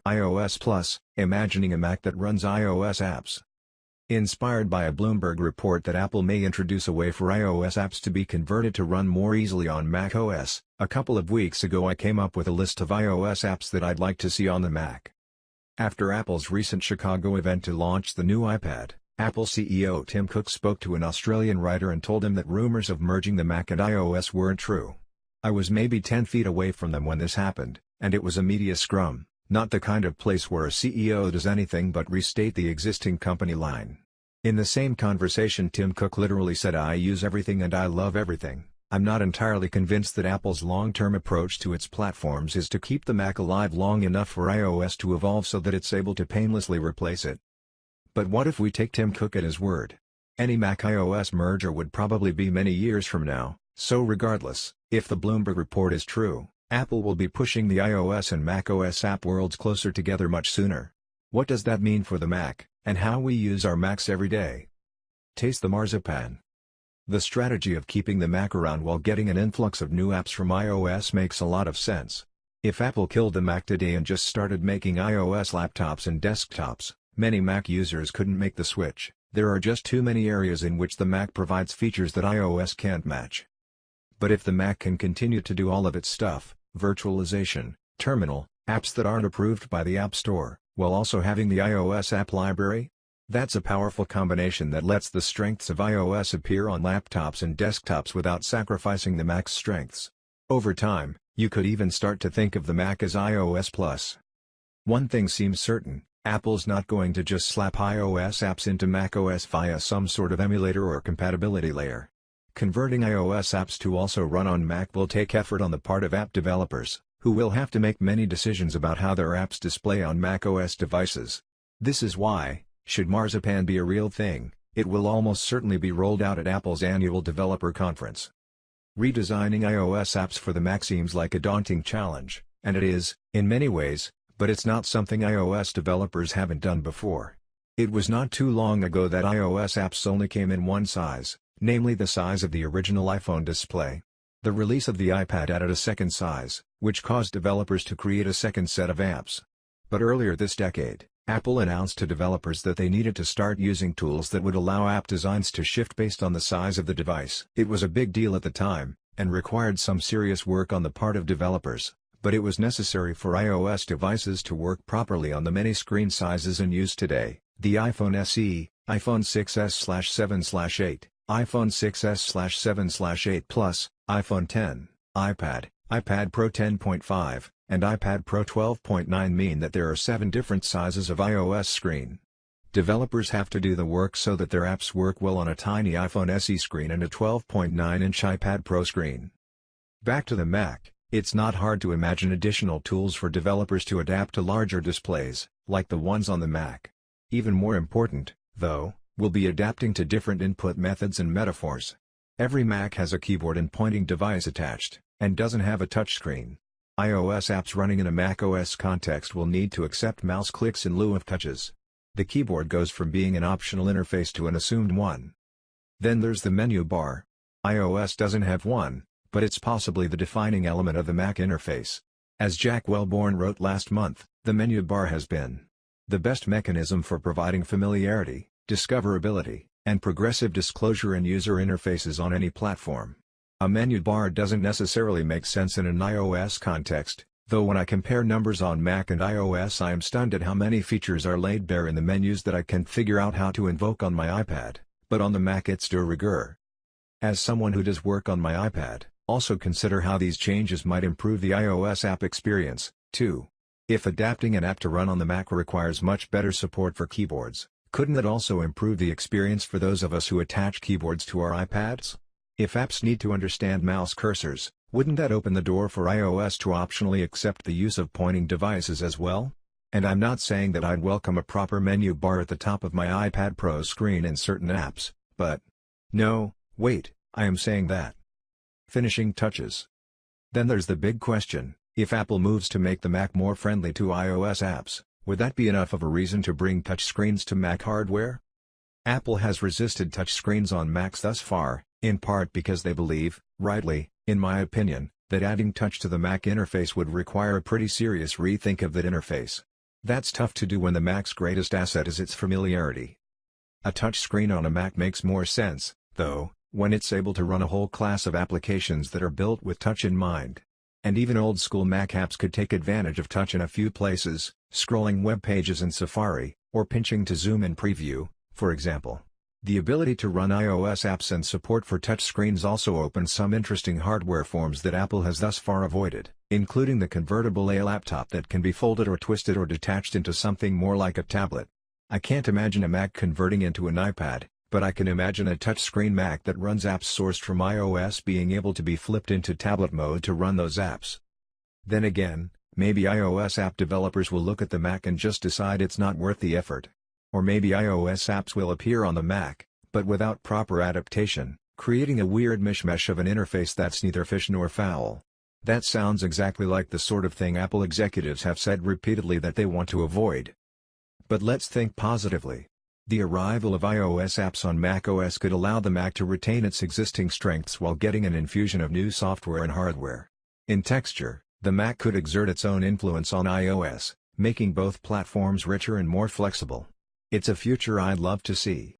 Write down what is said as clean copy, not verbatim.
iOS Plus, imagining a Mac that runs iOS apps. Inspired by a Bloomberg report that Apple may introduce a way for iOS apps to be converted to run more easily on macOS, a couple of weeks ago I came up with a list of iOS apps that I'd like to see on the Mac. After Apple's recent Chicago event to launch the new iPad, Apple CEO Tim Cook spoke to an Australian writer and told him that rumors of merging the Mac and iOS weren't true. I was maybe 10 feet away from them when this happened, and it was a media scrum, not the kind of place where a CEO does anything but restate the existing company line. In the same conversation Tim Cook literally said, "I use everything and I love everything. I'm not entirely convinced that Apple's long-term approach to its platforms is to keep the Mac alive long enough for iOS to evolve so that it's able to painlessly replace it." But what if we take Tim Cook at his word? Any Mac-iOS merger would probably be many years from now, so regardless, if the Bloomberg report is true, Apple will be pushing the iOS and macOS app worlds closer together much sooner. What does that mean for the Mac, and how we use our Macs every day? Taste the marzipan. The strategy of keeping the Mac around while getting an influx of new apps from iOS makes a lot of sense. If Apple killed the Mac today and just started making iOS laptops and desktops, many Mac users couldn't make the switch. There are just too many areas in which the Mac provides features that iOS can't match. But if the Mac can continue to do all of its stuff, virtualization, terminal, apps that aren't approved by the App Store, while also having the iOS app library, that's a powerful combination that lets the strengths of iOS appear on laptops and desktops without sacrificing the Mac's strengths. Over time, you could even start to think of the Mac as iOS Plus. One thing seems certain: Apple's not going to just slap iOS apps into macOS via some sort of emulator or compatibility layer. Converting iOS apps to also run on Mac will take effort on the part of app developers, who will have to make many decisions about how their apps display on macOS devices. This is why, should Marzipan be a real thing, it will almost certainly be rolled out at Apple's annual developer conference. Redesigning iOS apps for the Mac seems like a daunting challenge, and it is, in many ways, but it's not something iOS developers haven't done before. It was not too long ago that iOS apps only came in one size, namely the size of the original iPhone display. The release of the iPad added a second size, which caused developers to create a second set of apps. But earlier this decade, Apple announced to developers that they needed to start using tools that would allow app designs to shift based on the size of the device. It was a big deal at the time, and required some serious work on the part of developers, but it was necessary for iOS devices to work properly on the many screen sizes in use today: the iPhone SE, iPhone 6s/7/8, iPhone 6s/7/8 Plus, iPhone 10, iPad, iPad Pro 10.5, and iPad Pro 12.9 mean that there are 7 different sizes of iOS screen. Developers have to do the work so that their apps work well on a tiny iPhone SE screen and a 12.9-inch iPad Pro screen. Back to the Mac, it's not hard to imagine additional tools for developers to adapt to larger displays, like the ones on the Mac. Even more important, though, will be adapting to different input methods and metaphors. Every Mac has a keyboard and pointing device attached, and doesn't have a touchscreen. iOS apps running in a macOS context will need to accept mouse clicks in lieu of touches. The keyboard goes from being an optional interface to an assumed one. Then there's the menu bar. iOS doesn't have one, but it's possibly the defining element of the Mac interface. As Jack Wellborn wrote last month, the menu bar has been the best mechanism for providing familiarity, discoverability, and progressive disclosure in user interfaces on any platform. A menu bar doesn't necessarily make sense in an iOS context, though when I compare numbers on Mac and iOS I am stunned at how many features are laid bare in the menus that I can't figure out how to invoke on my iPad, but on the Mac it's de rigueur. As someone who does work on my iPad, also consider how these changes might improve the iOS app experience, too. If adapting an app to run on the Mac requires much better support for keyboards, couldn't it also improve the experience for those of us who attach keyboards to our iPads? If apps need to understand mouse cursors, wouldn't that open the door for iOS to optionally accept the use of pointing devices as well? And I'm not saying that I'd welcome a proper menu bar at the top of my iPad Pro screen in certain apps, but... No, wait, I am saying that. Finishing touches. Then there's the big question: if Apple moves to make the Mac more friendly to iOS apps, would that be enough of a reason to bring touchscreens to Mac hardware? Apple has resisted touchscreens on Macs thus far, in part because they believe, rightly, in my opinion, that adding touch to the Mac interface would require a pretty serious rethink of that interface. That's tough to do when the Mac's greatest asset is its familiarity. A touchscreen on a Mac makes more sense, though, when it's able to run a whole class of applications that are built with touch in mind. And even old-school Mac apps could take advantage of touch in a few places, scrolling web pages in Safari, or pinching to zoom in Preview, for example. The ability to run iOS apps and support for touchscreens also opens some interesting hardware forms that Apple has thus far avoided, including the convertible A laptop that can be folded or twisted or detached into something more like a tablet. I can't imagine a Mac converting into an iPad, but I can imagine a touchscreen Mac that runs apps sourced from iOS being able to be flipped into tablet mode to run those apps. Then again, maybe iOS app developers will look at the Mac and just decide it's not worth the effort. Or maybe iOS apps will appear on the Mac, but without proper adaptation, creating a weird mishmash of an interface that's neither fish nor fowl. That sounds exactly like the sort of thing Apple executives have said repeatedly that they want to avoid. But let's think positively. The arrival of iOS apps on macOS could allow the Mac to retain its existing strengths while getting an infusion of new software and hardware. In texture, the Mac could exert its own influence on iOS, making both platforms richer and more flexible. It's a future I'd love to see.